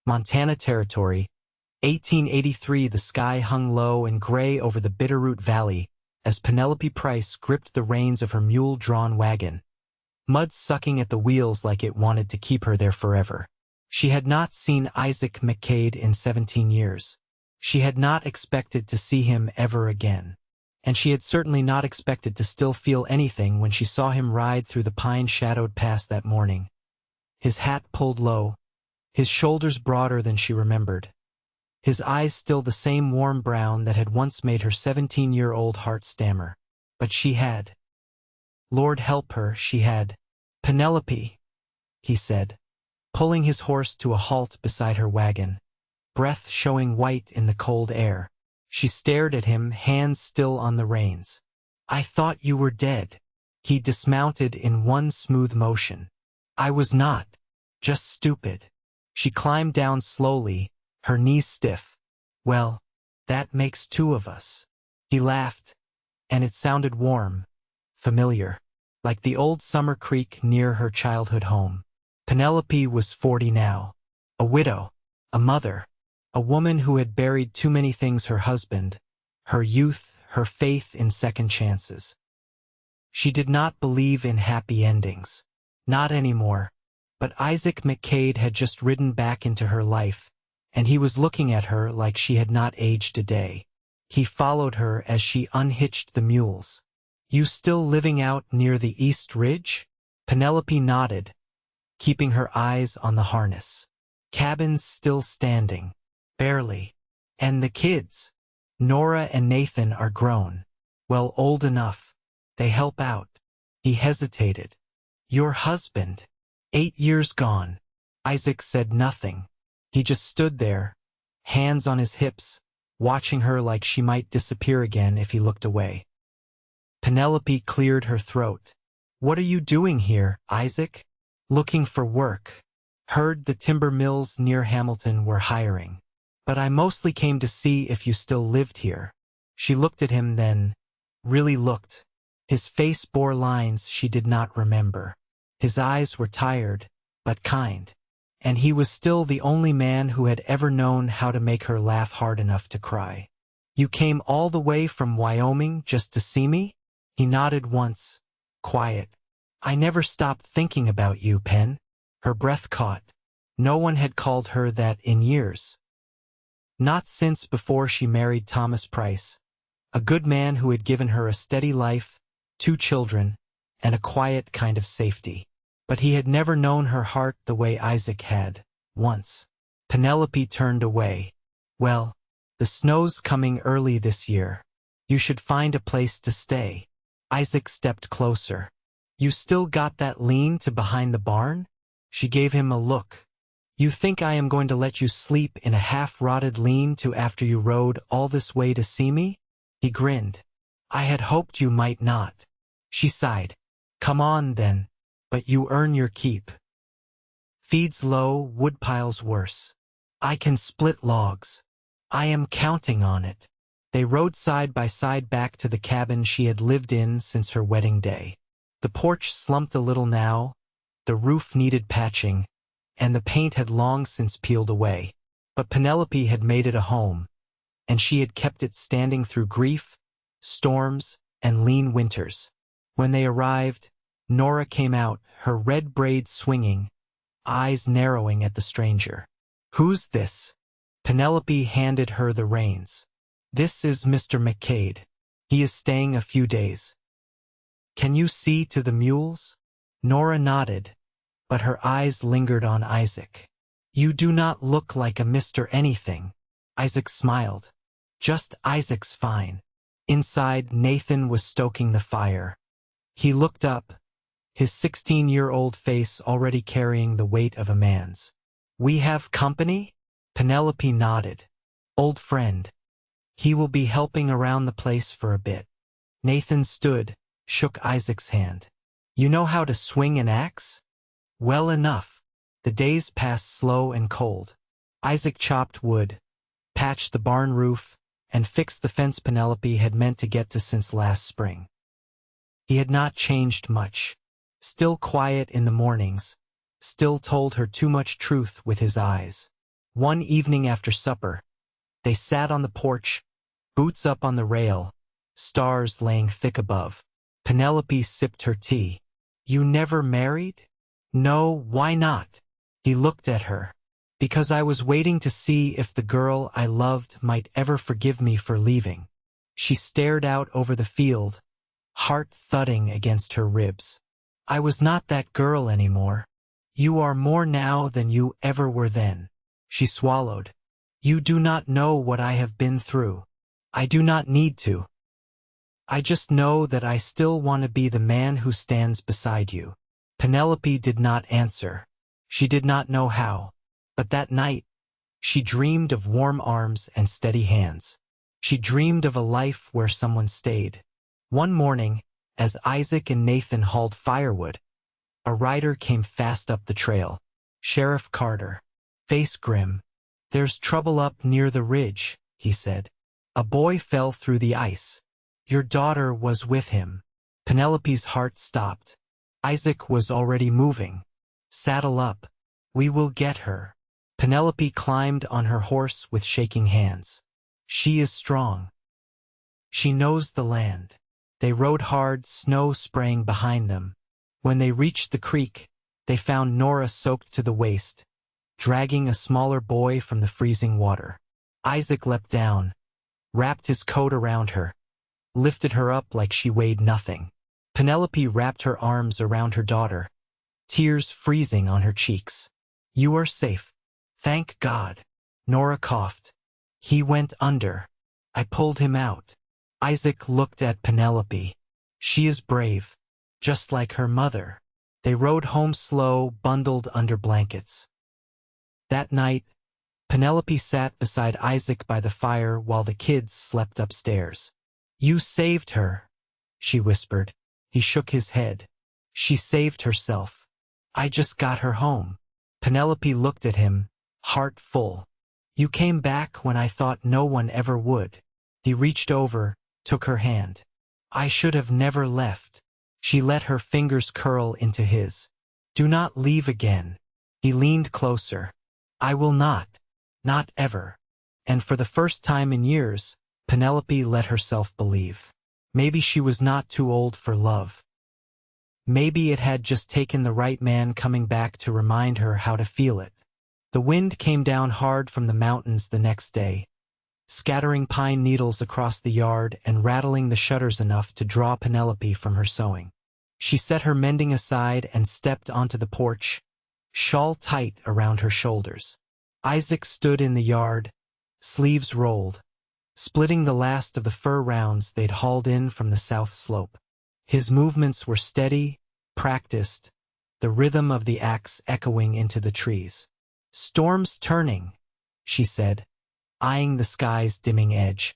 Montana Territory, 1883. The sky hung low and gray over the Bitterroot Valley as Penelope Price gripped the reins of her mule-drawn wagon, mud sucking at the wheels like it wanted to keep her there forever. She had not seen Isaac McCade in 17 years. She had not expected to see him ever again. And she had certainly not expected to still feel anything when she saw him ride through the pine-shadowed pass that morning. His hat pulled low, his shoulders broader than she remembered, his eyes still the same warm brown that had once made her 17-year-old heart stammer. But she had. Lord help her, she had. "Penelope," he said, pulling his horse to a halt beside her wagon, breath showing white in the cold air. She stared at him, hands still on the reins. "I thought you were dead." He dismounted in one smooth motion. "I was not. Just stupid." She climbed down slowly, her knees stiff. "Well, that makes two of us." He laughed, and it sounded warm, familiar, like the old summer creek near her childhood home. Penelope was 40 now, a widow, a mother, a woman who had buried too many things: her husband, her youth, her faith in second chances. She did not believe in happy endings. Not anymore. But Isaac McCade had just ridden back into her life, and he was looking at her like she had not aged a day. He followed her as she unhitched the mules. "You still living out near the East Ridge?" Penelope nodded, keeping her eyes on the harness. "Cabins still standing. Barely. And the kids? Nora and Nathan are grown. Well, old enough. They help out." He hesitated. "Your husband? 8 years gone." Isaac said nothing. He just stood there, hands on his hips, watching her like she might disappear again if he looked away. Penelope cleared her throat. "What are you doing here, Isaac?" "Looking for work. Heard the timber mills near Hamilton were hiring. But I mostly came to see if you still lived here." She looked at him then, really looked. His face bore lines she did not remember. His eyes were tired, but kind. And he was still the only man who had ever known how to make her laugh hard enough to cry. "You came all the way from Wyoming just to see me?" He nodded once, quiet. "I never stopped thinking about you, Pen." Her breath caught. No one had called her that in years. Not since before she married Thomas Price, a good man who had given her a steady life, 2 children, and a quiet kind of safety. But he had never known her heart the way Isaac had, once. Penelope turned away. "Well, the snow's coming early this year. You should find a place to stay." Isaac stepped closer. "You still got that lean-to behind the barn?" She gave him a look. "You think I am going to let you sleep in a half-rotted lean-to after you rode all this way to see me?" He grinned. "I had hoped you might not." She sighed. "Come on, then. But you earn your keep. Feed's low, woodpile's worse. I can split logs. I am counting on it." They rode side by side back to the cabin she had lived in since her wedding day. The porch slumped a little now, the roof needed patching, and the paint had long since peeled away. But Penelope had made it a home, and she had kept it standing through grief, storms, and lean winters. When they arrived, Nora came out, her red braids swinging, eyes narrowing at the stranger. "Who's this?" Penelope handed her the reins. "This is Mr. McCade. He is staying a few days." "Can you see to the mules?" Nora nodded, but her eyes lingered on Isaac. "You do not look like a Mr. Anything." Isaac smiled. "Just Isaac's fine." Inside, Nathan was stoking the fire. He looked up, his 16-year-old face already carrying the weight of a man's. "We have company?" Penelope nodded. "Old friend. He will be helping around the place for a bit." Nathan stood, shook Isaac's hand. "You know how to swing an axe?" "Well enough." The days passed slow and cold. Isaac chopped wood, patched the barn roof, and fixed the fence Penelope had meant to get to since last spring. He had not changed much. Still quiet in the mornings, still told her too much truth with his eyes. One evening after supper, they sat on the porch, boots up on the rail, stars laying thick above. Penelope sipped her tea. "You never married?" "No, why not?" He looked at her. "Because I was waiting to see if the girl I loved might ever forgive me for leaving." She stared out over the field, heart thudding against her ribs. "I was not that girl anymore. You are more now than you ever were then." She swallowed. "You do not know what I have been through. I do not need to. I just know that I still want to be the man who stands beside you." Penelope did not answer. She did not know how. But that night, she dreamed of warm arms and steady hands. She dreamed of a life where someone stayed. One morning, as Isaac and Nathan hauled firewood, a rider came fast up the trail. Sheriff Carter, face grim. "There's trouble up near the ridge," he said. "A boy fell through the ice. Your daughter was with him." Penelope's heart stopped. Isaac was already moving. "Saddle up. We will get her." Penelope climbed on her horse with shaking hands. She is strong. She knows the land. They rode hard, snow spraying behind them. When they reached the creek, they found Nora soaked to the waist, dragging a smaller boy from the freezing water. Isaac leapt down, wrapped his coat around her, lifted her up like she weighed nothing. Penelope wrapped her arms around her daughter, tears freezing on her cheeks. "You are safe. Thank God." Nora coughed. "He went under. I pulled him out." Isaac looked at Penelope. She is brave, just like her mother. They rode home slow, bundled under blankets. That night, Penelope sat beside Isaac by the fire while the kids slept upstairs. "You saved her," she whispered. He shook his head. "She saved herself. I just got her home." Penelope looked at him, heart full. "You came back when I thought no one ever would." He reached over, took her hand. "I should have never left." She let her fingers curl into his. "Do not leave again." He leaned closer. "I will not. Not ever." And for the first time in years, Penelope let herself believe. Maybe she was not too old for love. Maybe it had just taken the right man coming back to remind her how to feel it. The wind came down hard from the mountains the next day, scattering pine needles across the yard and rattling the shutters enough to draw Penelope from her sewing. She set her mending aside and stepped onto the porch, shawl tight around her shoulders. Isaac stood in the yard, sleeves rolled, splitting the last of the fur rounds they'd hauled in from the south slope. His movements were steady, practiced, the rhythm of the axe echoing into the trees. "Storm's turning," she said, eyeing the sky's dimming edge.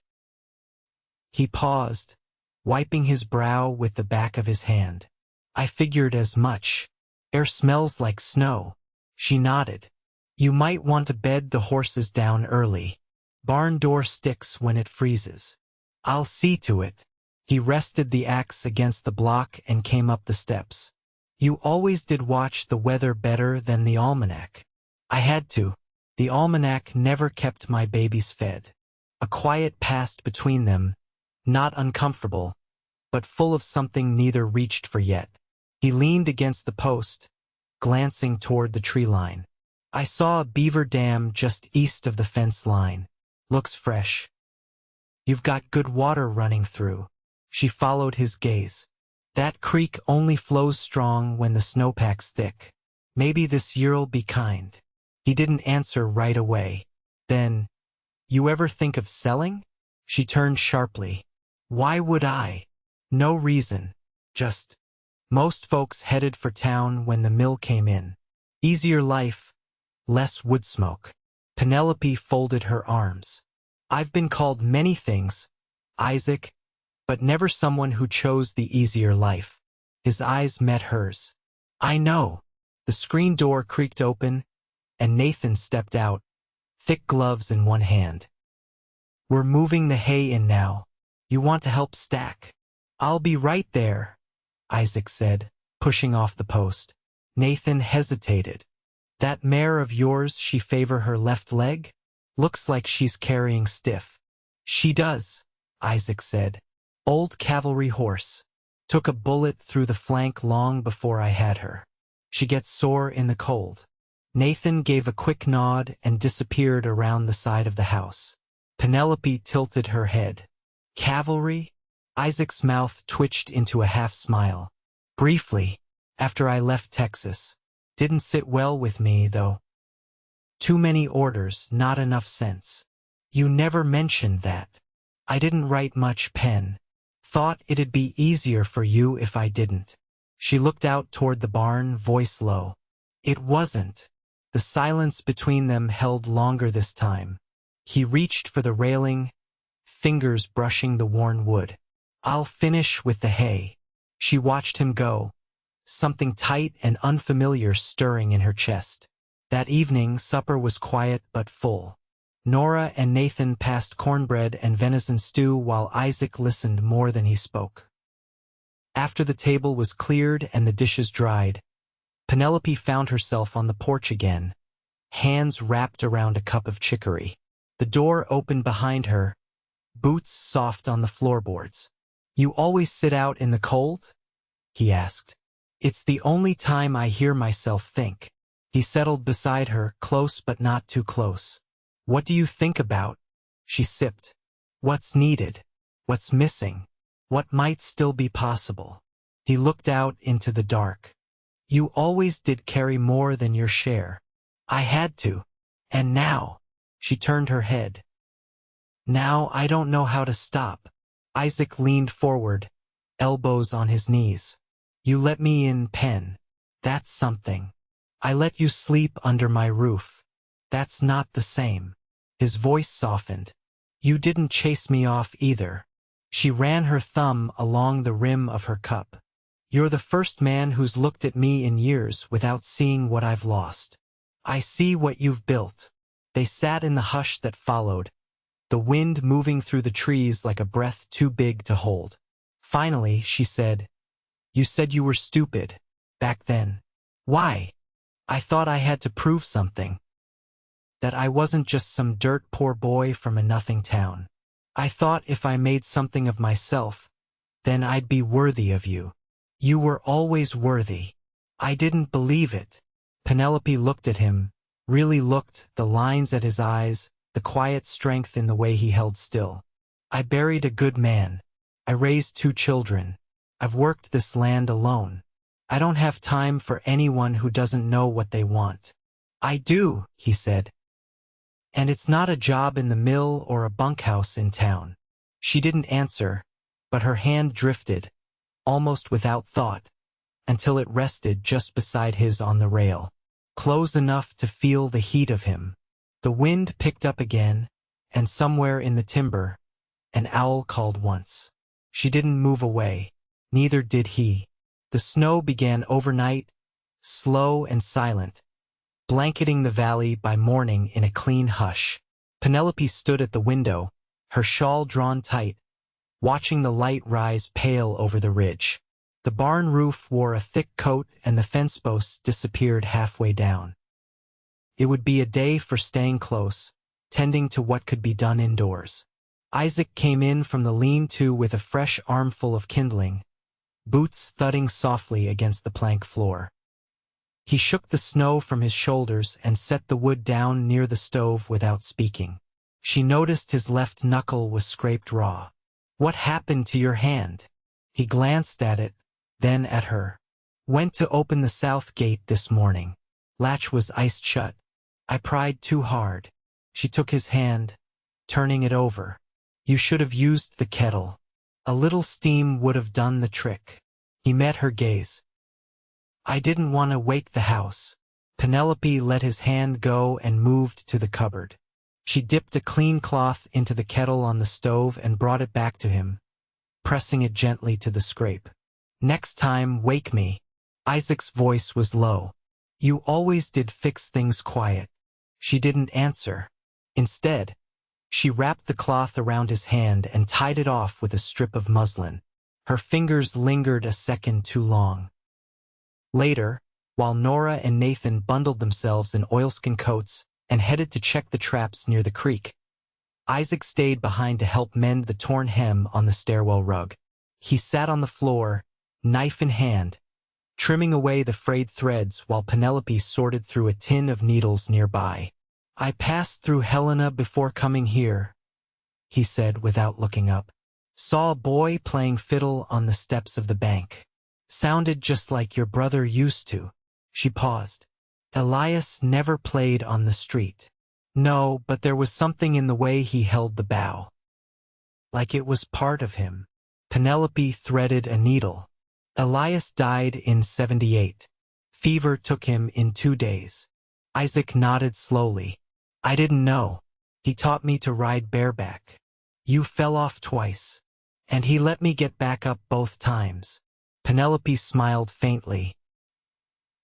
He paused, wiping his brow with the back of his hand. "I figured as much. Air smells like snow." She nodded. "You might want to bed the horses down early. Barn door sticks when it freezes." "I'll see to it." He rested the axe against the block and came up the steps. "You always did watch the weather better than the almanac." "I had to. The almanac never kept my babies fed." A quiet passed between them, not uncomfortable, but full of something neither reached for yet. He leaned against the post, glancing toward the tree line. "I saw a beaver dam just east of the fence line. Looks fresh. You've got good water running through." She followed his gaze. "That creek only flows strong when the snowpack's thick. Maybe this year'll be kind." He didn't answer right away. Then, "You ever think of selling?" She turned sharply. "Why would I?" "No reason. Just, most folks headed for town when the mill came in. Easier life, less wood smoke." Penelope folded her arms. "I've been called many things, Isaac, but never someone who chose the easier life." His eyes met hers. "I know." The screen door creaked open, and Nathan stepped out, thick gloves in one hand. "We're moving the hay in now. You want to help stack?" "I'll be right there," Isaac said, pushing off the post. Nathan hesitated. That mare of yours, she favor her left leg? Looks like she's carrying stiff. She does, Isaac said. Old cavalry horse. Took a bullet through the flank long before I had her. She gets sore in the cold. Nathan gave a quick nod and disappeared around the side of the house. Penelope tilted her head. Cavalry? Isaac's mouth twitched into a half-smile. Briefly, after I left Texas. Didn't sit well with me, though. Too many orders, not enough sense. You never mentioned that. I didn't write much, Pen. Thought it'd be easier for you if I didn't. She looked out toward the barn, voice low. It wasn't. The silence between them held longer this time. He reached for the railing, fingers brushing the worn wood. I'll finish with the hay. She watched him go, something tight and unfamiliar stirring in her chest. That evening, supper was quiet but full. Nora and Nathan passed cornbread and venison stew while Isaac listened more than he spoke. After the table was cleared and the dishes dried, Penelope found herself on the porch again, hands wrapped around a cup of chicory. The door opened behind her, boots soft on the floorboards. You always sit out in the cold? He asked. It's the only time I hear myself think. He settled beside her, close but not too close. What do you think about? She sipped. What's needed? What's missing? What might still be possible? He looked out into the dark. You always did carry more than your share. I had to. And now, she turned her head. Now I don't know how to stop. Isaac leaned forward, elbows on his knees. You let me in, Pen. That's something. I let you sleep under my roof. That's not the same. His voice softened. You didn't chase me off either. She ran her thumb along the rim of her cup. You're the first man who's looked at me in years without seeing what I've lost. I see what you've built. They sat in the hush that followed, the wind moving through the trees like a breath too big to hold. Finally, she said, You said you were stupid, back then. Why? I thought I had to prove something. That I wasn't just some dirt poor boy from a nothing town. I thought if I made something of myself, then I'd be worthy of you. You were always worthy. I didn't believe it. Penelope looked at him, really looked, the lines at his eyes, the quiet strength in the way he held still. I buried a good man. I raised 2 children. I've worked this land alone. I don't have time for anyone who doesn't know what they want. I do, he said. And it's not a job in the mill or a bunkhouse in town. She didn't answer, but her hand drifted, almost without thought, until it rested just beside his on the rail, close enough to feel the heat of him. The wind picked up again, and somewhere in the timber, an owl called once. She didn't move away, neither did he. The snow began overnight, slow and silent, blanketing the valley by morning in a clean hush. Penelope stood at the window, her shawl drawn tight, watching the light rise pale over the ridge. The barn roof wore a thick coat and the fence posts disappeared halfway down. It would be a day for staying close, tending to what could be done indoors. Isaac came in from the lean-to with a fresh armful of kindling, boots thudding softly against the plank floor. He shook the snow from his shoulders and set the wood down near the stove without speaking. She noticed his left knuckle was scraped raw. What happened to your hand? He glanced at it, then at her. Went to open the south gate this morning. Latch was iced shut. I pried too hard. She took his hand, turning it over. You should have used the kettle. A little steam would have done the trick. He met her gaze. I didn't want to wake the house. Penelope let his hand go and moved to the cupboard. She dipped a clean cloth into the kettle on the stove and brought it back to him, pressing it gently to the scrape. Next time, wake me. Isaac's voice was low. You always did fix things quiet. She didn't answer. Instead, she wrapped the cloth around his hand and tied it off with a strip of muslin. Her fingers lingered a second too long. Later, while Nora and Nathan bundled themselves in oilskin coats and headed to check the traps near the creek. Isaac stayed behind to help mend the torn hem on the stairwell rug. He sat on the floor, knife in hand, trimming away the frayed threads while Penelope sorted through a tin of needles nearby. "I passed through Helena before coming here," he said without looking up. "Saw a boy playing fiddle on the steps of the bank. Sounded just like your brother used to." She paused. "Elias never played on the street." "No, but there was something in the way he held the bow. Like it was part of him." Penelope threaded a needle. "Elias died in 78. Fever took him in 2 days." Isaac nodded slowly. "I didn't know. He taught me to ride bareback. You fell off twice. And he let me get back up both times." Penelope smiled faintly.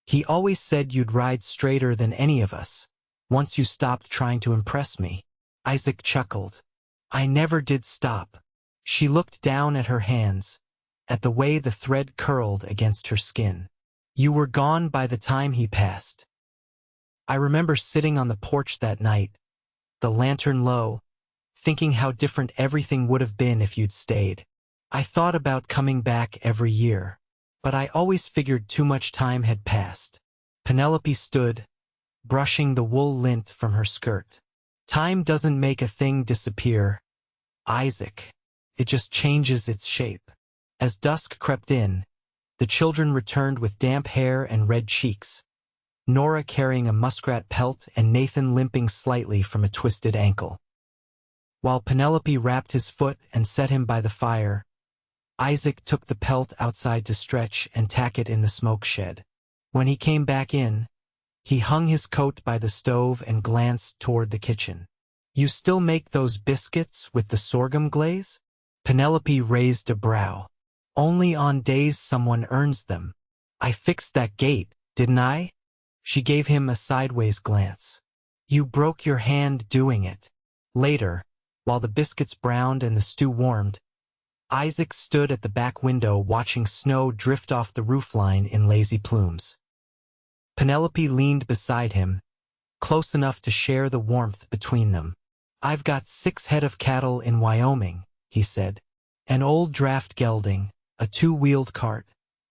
"He always said you'd ride straighter than any of us, once you stopped trying to impress me." Isaac chuckled. "I never did stop." She looked down at her hands, at the way the thread curled against her skin. "You were gone by the time he passed. I remember sitting on the porch that night, the lantern low, thinking how different everything would have been if you'd stayed. I thought about coming back every year, but I always figured too much time had passed." Penelope stood, brushing the wool lint from her skirt. "Time doesn't make a thing disappear, Isaac. It just changes its shape." As dusk crept in, the children returned with damp hair and red cheeks, Nora carrying a muskrat pelt and Nathan limping slightly from a twisted ankle. While Penelope wrapped his foot and set him by the fire, Isaac took the pelt outside to stretch and tack it in the smoke shed. When he came back in, he hung his coat by the stove and glanced toward the kitchen. "You still make those biscuits with the sorghum glaze?" Penelope raised a brow. "Only on days someone earns them. I fixed that gate, didn't I?" She gave him a sideways glance. "You broke your hand doing it." Later, while the biscuits browned and the stew warmed, Isaac stood at the back window watching snow drift off the roofline in lazy plumes. Penelope leaned beside him, close enough to share the warmth between them. "I've got 6 head of cattle in Wyoming," he said. "An old draft gelding, a 2-wheeled cart,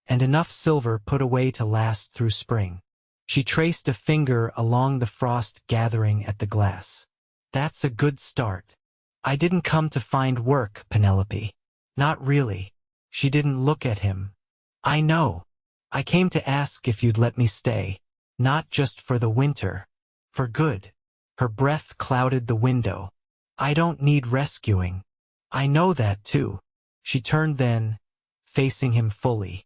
and enough silver put away to last through spring." She traced a finger along the frost gathering at the glass. "That's a good start." "I didn't come to find work, Penelope." "Not really." She didn't look at him. "I know. I came to ask if you'd let me stay. Not just for the winter. For good." Her breath clouded the window. "I don't need rescuing. I know that too." She turned then, facing him fully.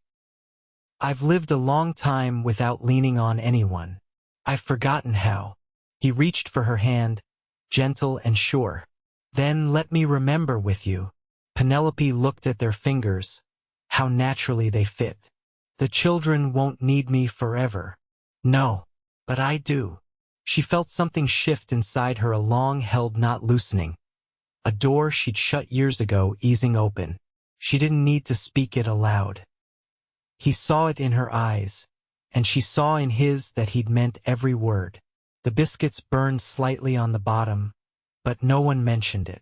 "I've lived a long time without leaning on anyone. I've forgotten how." He reached for her hand, gentle and sure. "Then let me remember with you." Penelope looked at their fingers, how naturally they fit. "The children won't need me forever." "No, but I do." She felt something shift inside her, a long-held knot loosening. A door she'd shut years ago easing open. She didn't need to speak it aloud. He saw it in her eyes, and she saw in his that he'd meant every word. The biscuits burned slightly on the bottom, but no one mentioned it.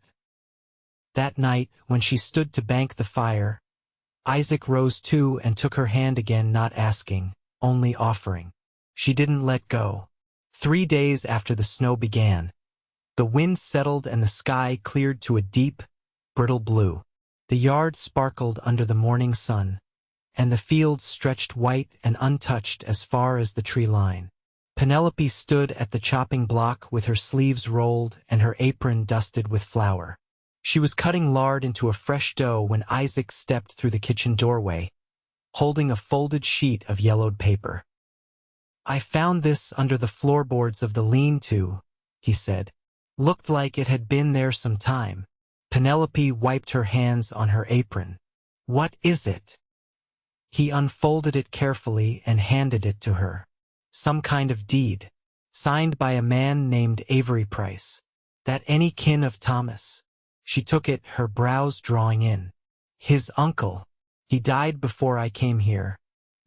That night, when she stood to bank the fire, Isaac rose too and took her hand again, not asking, only offering. She didn't let go. 3 days after the snow began, the wind settled and the sky cleared to a deep, brittle blue. The yard sparkled under the morning sun, and the fields stretched white and untouched as far as the tree line. Penelope stood at the chopping block with her sleeves rolled and her apron dusted with flour. She was cutting lard into a fresh dough when Isaac stepped through the kitchen doorway, holding a folded sheet of yellowed paper. "I found this under the floorboards of the lean-to," he said. "Looked like it had been there some time." Penelope wiped her hands on her apron. "What is it?" He unfolded it carefully and handed it to her. Some kind of deed, signed by a man named Avery Price. "That any kin of Thomas?" She took it, her brows drawing in. "His uncle. He died before I came here.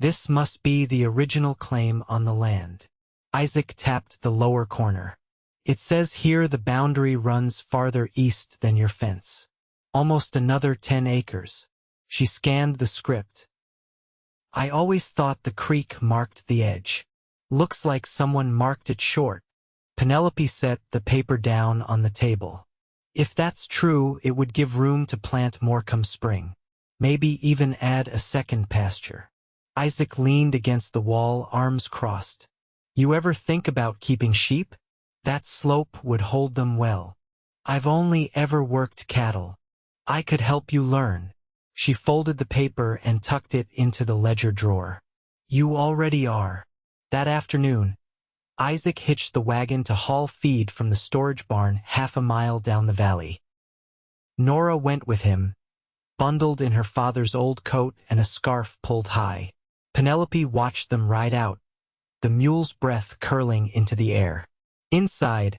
This must be the original claim on the land. Isaac tapped the lower corner. It says here the boundary runs farther east than your fence. Almost another 10 acres. She scanned the script. I always thought the creek marked the edge. Looks like someone marked it short. Penelope set the paper down on the table. If that's true, it would give room to plant more come spring. Maybe even add a second pasture. Isaac leaned against the wall, arms crossed. You ever think about keeping sheep? That slope would hold them well. I've only ever worked cattle. I could help you learn. She folded the paper and tucked it into the ledger drawer. You already are. That afternoon, Isaac hitched the wagon to haul feed from the storage barn half a mile down the valley. Nora went with him, bundled in her father's old coat and a scarf pulled high. Penelope watched them ride out, the mule's breath curling into the air. Inside,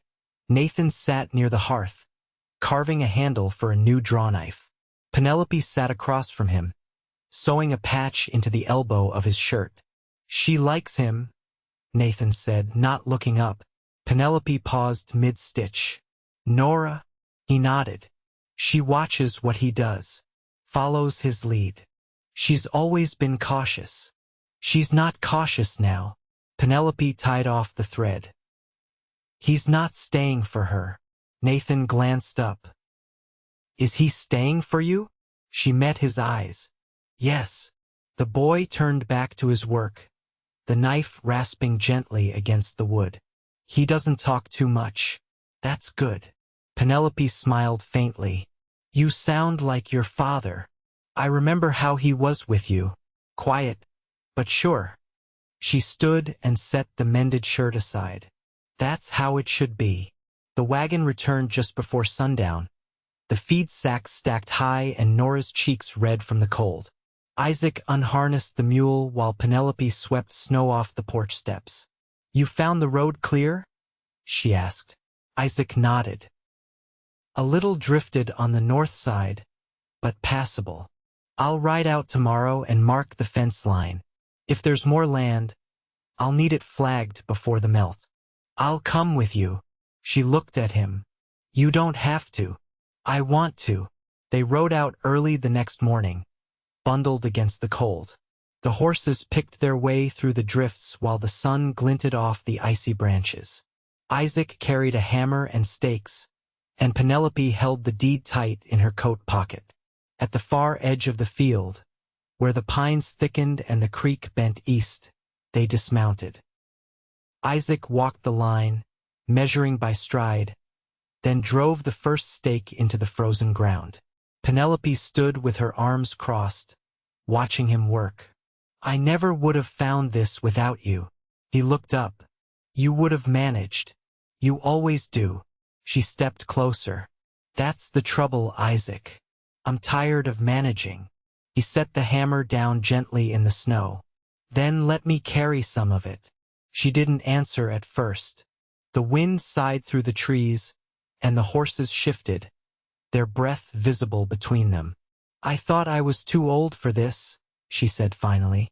Nathan sat near the hearth, carving a handle for a new draw knife. Penelope sat across from him, sewing a patch into the elbow of his shirt. She likes him, Nathan said, not looking up. Penelope paused mid-stitch. Nora? He nodded. She watches what he does, follows his lead. She's always been cautious. She's not cautious now. Penelope tied off the thread. He's not staying for her. Nathan glanced up. Is he staying for you? She met his eyes. Yes. The boy turned back to his work, the knife rasping gently against the wood. He doesn't talk too much. That's good. Penelope smiled faintly. You sound like your father. I remember how he was with you. Quiet, but sure. She stood and set the mended shirt aside. That's how it should be. The wagon returned just before sundown, the feed sacks stacked high and Nora's cheeks red from the cold. Isaac unharnessed the mule while Penelope swept snow off the porch steps. You found the road clear? She asked. Isaac nodded. A little drifted on the north side, but passable. I'll ride out tomorrow and mark the fence line. If there's more land, I'll need it flagged before the melt. I'll come with you. She looked at him. You don't have to. I want to. They rode out early the next morning, bundled against the cold. The horses picked their way through the drifts while the sun glinted off the icy branches. Isaac carried a hammer and stakes, and Penelope held the deed tight in her coat pocket. At the far edge of the field, where the pines thickened and the creek bent east, they dismounted. Isaac walked the line, measuring by stride, then drove the first stake into the frozen ground. Penelope stood with her arms crossed, watching him work. I never would have found this without you. He looked up. You would have managed. You always do. She stepped closer. That's the trouble, Isaac. I'm tired of managing. He set the hammer down gently in the snow. Then let me carry some of it. She didn't answer at first. The wind sighed through the trees, and the horses shifted, their breath visible between them. I thought I was too old for this, she said finally.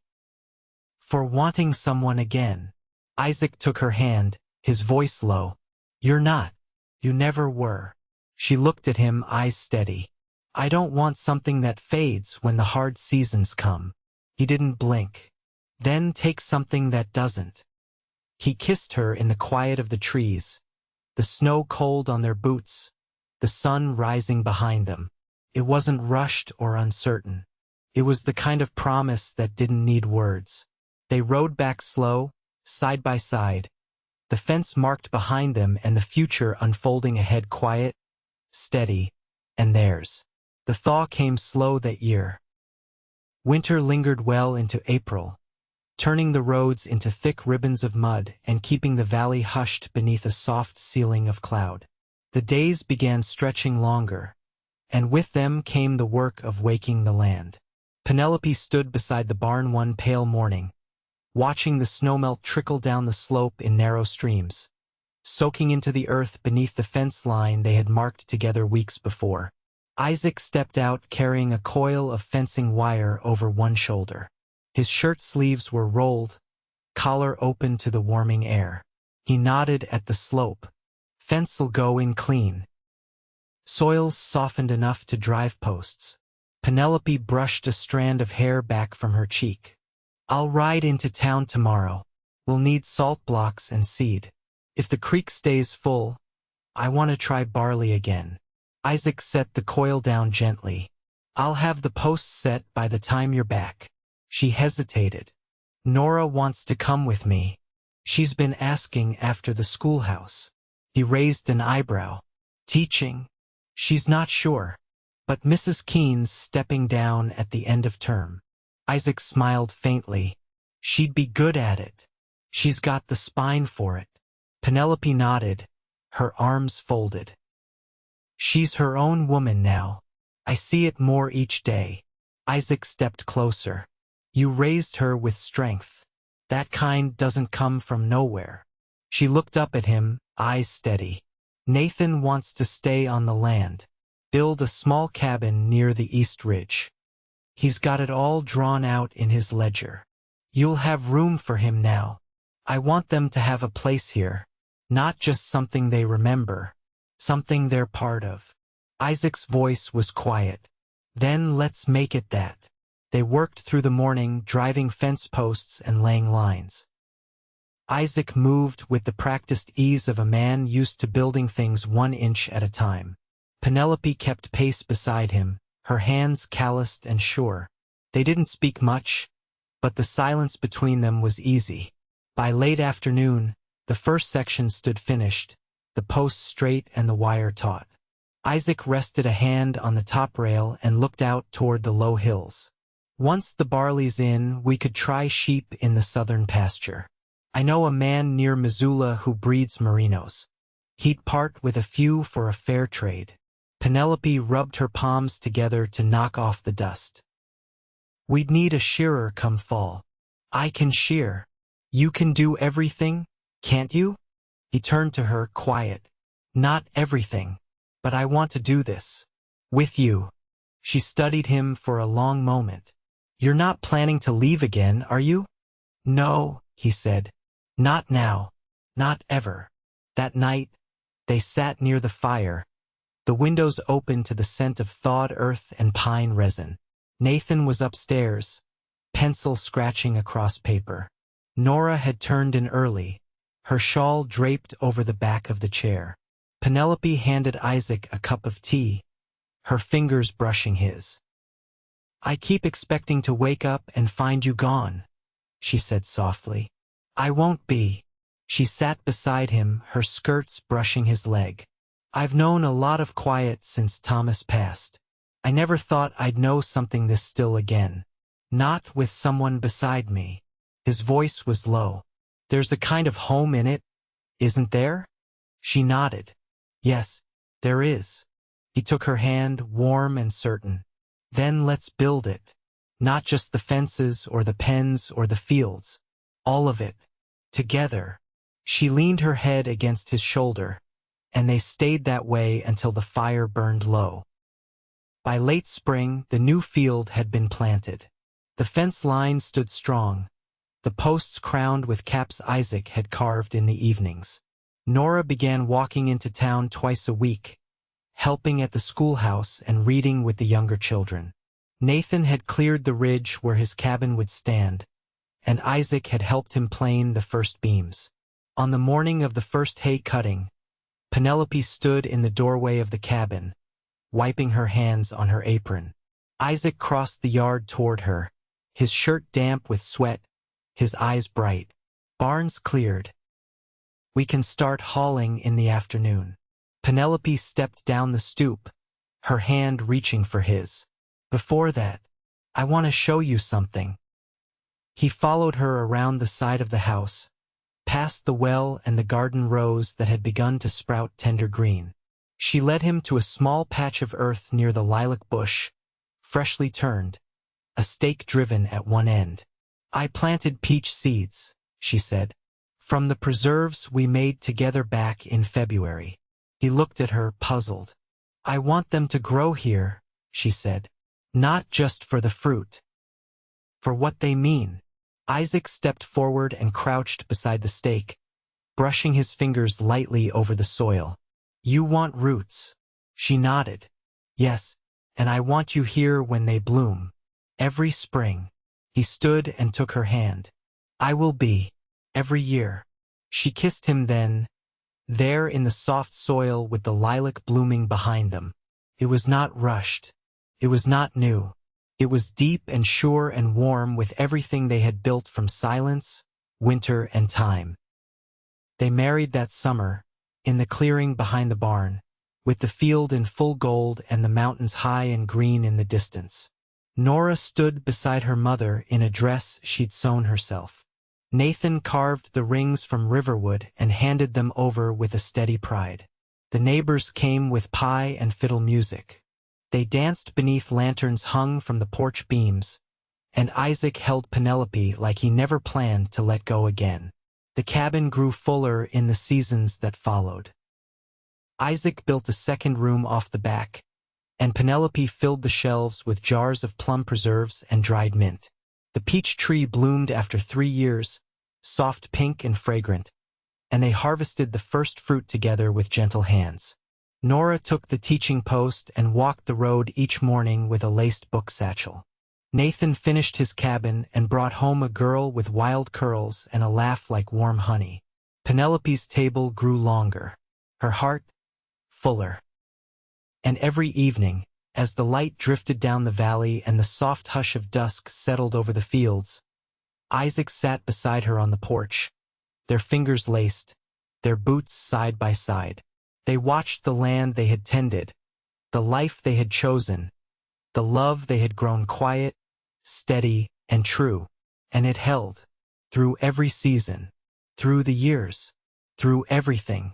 For wanting someone again. Isaac took her hand, his voice low. You're not. You never were. She looked at him, eyes steady. I don't want something that fades when the hard seasons come. He didn't blink. Then take something that doesn't. He kissed her in the quiet of the trees, the snow cold on their boots, the sun rising behind them. It wasn't rushed or uncertain. It was the kind of promise that didn't need words. They rode back slow, side by side, the fence marked behind them and the future unfolding ahead, quiet, steady, and theirs. The thaw came slow that year. Winter lingered well into April, turning the roads into thick ribbons of mud and keeping the valley hushed beneath a soft ceiling of cloud. The days began stretching longer, and with them came the work of waking the land. Penelope stood beside the barn one pale morning, watching the snowmelt trickle down the slope in narrow streams, soaking into the earth beneath the fence line they had marked together weeks before. Isaac stepped out carrying a coil of fencing wire over one shoulder. His shirt sleeves were rolled, collar open to the warming air. He nodded at the slope. "Fence'll go in clean. Soil's softened enough to drive posts." Penelope brushed a strand of hair back from her cheek. "I'll ride into town tomorrow. We'll need salt blocks and seed. If the creek stays full, I want to try barley again." Isaac set the coil down gently. "I'll have the posts set by the time you're back." She hesitated. "Nora wants to come with me. She's been asking after the schoolhouse." He raised an eyebrow. "Teaching?" "She's not sure. But Mrs. Keene's stepping down at the end of term." Isaac smiled faintly. "She'd be good at it. She's got the spine for it." Penelope nodded, her arms folded. "She's her own woman now. I see it more each day." Isaac stepped closer. "You raised her with strength. That kind doesn't come from nowhere." She looked up at him, eyes steady. "Nathan wants to stay on the land, build a small cabin near the East Ridge. He's got it all drawn out in his ledger. You'll have room for him now. I want them to have a place here, not just something they remember, something they're part of." Isaac's voice was quiet. "Then let's make it that." They worked through the morning, driving fence posts and laying lines. Isaac moved with the practiced ease of a man used to building things 1 inch at a time. Penelope kept pace beside him, her hands calloused and sure. They didn't speak much, but the silence between them was easy. By late afternoon, the first section stood finished, the posts straight and the wire taut. Isaac rested a hand on the top rail and looked out toward the low hills. "Once the barley's in, we could try sheep in the southern pasture. I know a man near Missoula who breeds merinos. He'd part with a few for a fair trade." Penelope rubbed her palms together to knock off the dust. "We'd need a shearer come fall. I can shear. You can do everything, can't you?" He turned to her, quiet. "Not everything, but I want to do this. With you." She studied him for a long moment. "You're not planning to leave again, are you?" "No," he said. "Not now. Not ever." That night, they sat near the fire, the windows open to the scent of thawed earth and pine resin. Nathan was upstairs, pencil scratching across paper. Nora had turned in early, her shawl draped over the back of the chair. Penelope handed Isaac a cup of tea, her fingers brushing his. "I keep expecting to wake up and find you gone," she said softly. "I won't be." She sat beside him, her skirts brushing his leg. "I've known a lot of quiet since Thomas passed. I never thought I'd know something this still again. Not with someone beside me." His voice was low. "There's a kind of home in it, isn't there?" She nodded. "Yes, there is." He took her hand, warm and certain. "Then let's build it. Not just the fences or the pens or the fields. All of it. Together." She leaned her head against his shoulder, and they stayed that way until the fire burned low. By late spring, the new field had been planted. The fence line stood strong, the posts crowned with caps Isaac had carved in the evenings. Nora began walking into town twice a week, helping at the schoolhouse and reading with the younger children. Nathan had cleared the ridge where his cabin would stand, and Isaac had helped him plane the first beams. On the morning of the first hay cutting, Penelope stood in the doorway of the cabin, wiping her hands on her apron. Isaac crossed the yard toward her, his shirt damp with sweat, his eyes bright. "Barn's cleared. We can start hauling in the afternoon." Penelope stepped down the stoop, her hand reaching for his. "Before that, I want to show you something." He followed her around the side of the house, past the well and the garden rows that had begun to sprout tender green. She led him to a small patch of earth near the lilac bush, freshly turned, a stake driven at one end. "I planted peach seeds," she said, "from the preserves we made together back in February." He looked at her, puzzled. "I want them to grow here," she said. "Not just for the fruit." for what they mean. Isaac stepped forward and crouched beside the stake, brushing his fingers lightly over the soil. You want roots. She nodded. Yes, and I want you here when they bloom. Every spring. He stood and took her hand. I will be. Every year. She kissed him then, there in the soft soil with the lilac blooming behind them. It was not rushed. It was not new. It was deep and sure and warm with everything they had built from silence, winter, and time. They married that summer, in the clearing behind the barn, with the field in full gold and the mountains high and green in the distance. Nora stood beside her mother in a dress she'd sewn herself. Nathan carved the rings from riverwood and handed them over with a steady pride. The neighbors came with pie and fiddle music. They danced beneath lanterns hung from the porch beams, and Isaac held Penelope like he never planned to let go again. The cabin grew fuller in the seasons that followed. Isaac built a second room off the back, and Penelope filled the shelves with jars of plum preserves and dried mint. The peach tree bloomed after 3 years, soft pink and fragrant, and they harvested the first fruit together with gentle hands. Nora took the teaching post and walked the road each morning with a laced book satchel. Nathan finished his cabin and brought home a girl with wild curls and a laugh like warm honey. Penelope's table grew longer, her heart fuller. And every evening, as the light drifted down the valley and the soft hush of dusk settled over the fields, Isaac sat beside her on the porch, their fingers laced, their boots side by side. They watched the land they had tended, the life they had chosen, the love they had grown quiet, steady, and true, and it held, through every season, through the years, through everything.